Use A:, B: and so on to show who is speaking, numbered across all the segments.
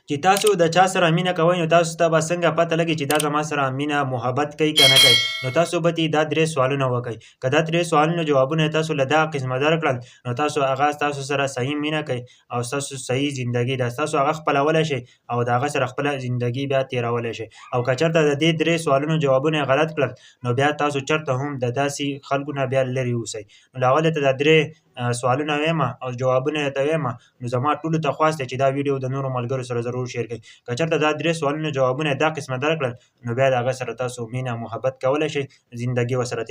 A: چې تاسو د چا سره مینه کوئ نو تاسو ته به څنګه پته لګي چې دا زما سره مینه محبت کوي که نه کوي. نو تاسو به دا 3 سوالونه وکئ. که دا 3 سوالونه جوابونه یې تاسو له دغه قسمه درکړل نو تاسو هغه ستاسو سره صحیح مینه کوي او ستاسو صحیح زندګي ده. ستاسو هغه خپلولی شئ او د هغه سره خپله زندګي بیا تېرولی شئ. او که چېرته د دې 3 سوالونو جوابونه یې غلط کړل نو بیا تاسو چېرته هم د داسې خلکو نه بیا لرې اوسئ. نو له اولې ته دا 3 سوالونه ویم او جوابونه یې ته ویم. نو زما ټولو ته خواست دی چې دا ویډیو د نورو ملګرو سره ضرور شیر کړئ. که چېرته دا 3 سوالونه جوابونه یې دا قسمه درکړل نو بیا د هغه سره تاسو مینه محبت کولی شئ، زندګي ورسره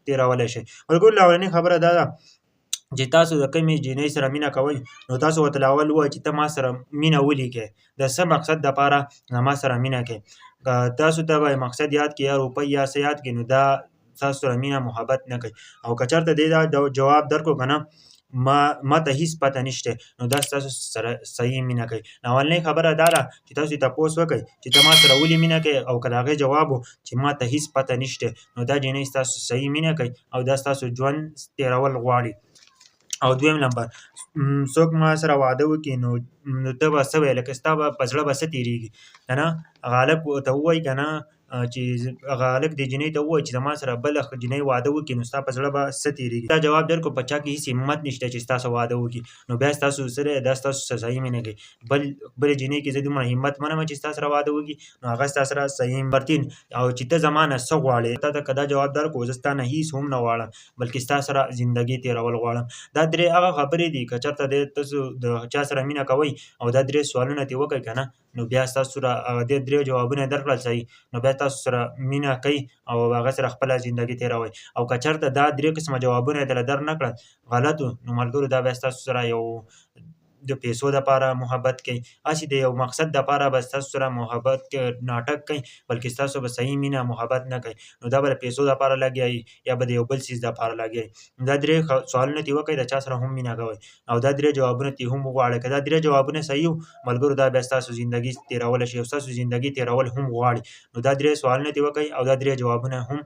A: تېرولی شئ. ملګرو لومړنۍ خبره دا ده چې تاسو د کومې جینۍ سره مینه کوئ نو تاسو ورته له اول ووایئ چې ته ما سره مینه ولیکې، د څه مقصد دپاره زما سره مینه کوې. که تاسو ته به مقصد یاد کړي یا روپۍ یا څه یاد کړي نو دا تاسو سره مینه محبت نه کوي. او که چېرته دې دا جواب درکړو که نه ما ته هیڅ پته نشته نو دا ستاسو سره صحیح مینه کوي. اولنۍ خبره دا ده چې تاسو یې تپوس وکئ چې ته ما سره ولې مینه کوې، او که د هغې جواب و چې ما ته هیڅ پته نشته نو دا جینۍ ستاسو صحیح مینه کوي او دا ستاسو ژوند تېرول غواړي. او دویم نمبر څوک ما سره واده وکړي نو ته به څه وایې، لکه ستا به په زړه به څه تېرېږي که نه. هغه هلک ورته ووایي که نه چې هغه هلک دې جینۍ ته ووایي چې زما سره بله جینۍ واده وکړي نو ستا په زړه به څه تېرېږي. دا جواب درکړو په چا کې هېڅ همت نشته چې ستاسو واده وکړي نو بیا ستاسو څه دی، دا ستاسو سره صحیح مینه کوي. بلې جینۍ کې زه دومره همت منم چې ستا سره واده وکړي نو هغه ستا سره صحیح برتین. او چې ته زما نه څه غواړې، تا ته که دا جواب درکړو زه ستا نه هېڅ هم نه غواړم بلکې ستا سره زندګي تېرول غواړم. دا 3 هغه خبرې دي که چېرته تاسو د چا سره مینه کوئ او دا 3 سوالونه ترې وکئ که نه نو بیا ستاسو سره هغه 3 جوابونه یې درکړل صحیح نو بیا تاسو سره مینه کوي او هغه سره خپله زندګي تېروئ. او که چېرته دا 3 قسمه جوابونه یې درله در نه کړل غلط و نو ملګرو دا بیا ستاسو سره یو د پیسو دپاره محبت کوي، هسې د یو مقصد دپاره به ستاسو سره محبت ناټک کوي بلکې ستاسو به صحیح مینه محبت نه کوي. نو دا به د پیسو دپاره لګیایي یا به د یو بل څیز دپاره لګیایي. دا 3 سوالونه ترې وکئ د چا سره هم مینه کوئ او دا 3 جوابونه ترې هم وغواړئ. که دا 3 جوابونه صحیح وو ملګرو دا بیا ستاسو زندګي تېرولی شي او ستاسو زندګي تېرول هم غواړي نو دا 3 سوالونه ترې وکئ او دا 3 جوابونه هم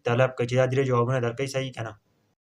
A: طلب کړئ چې دا 3 جوابونه درکوي صحیح که نه.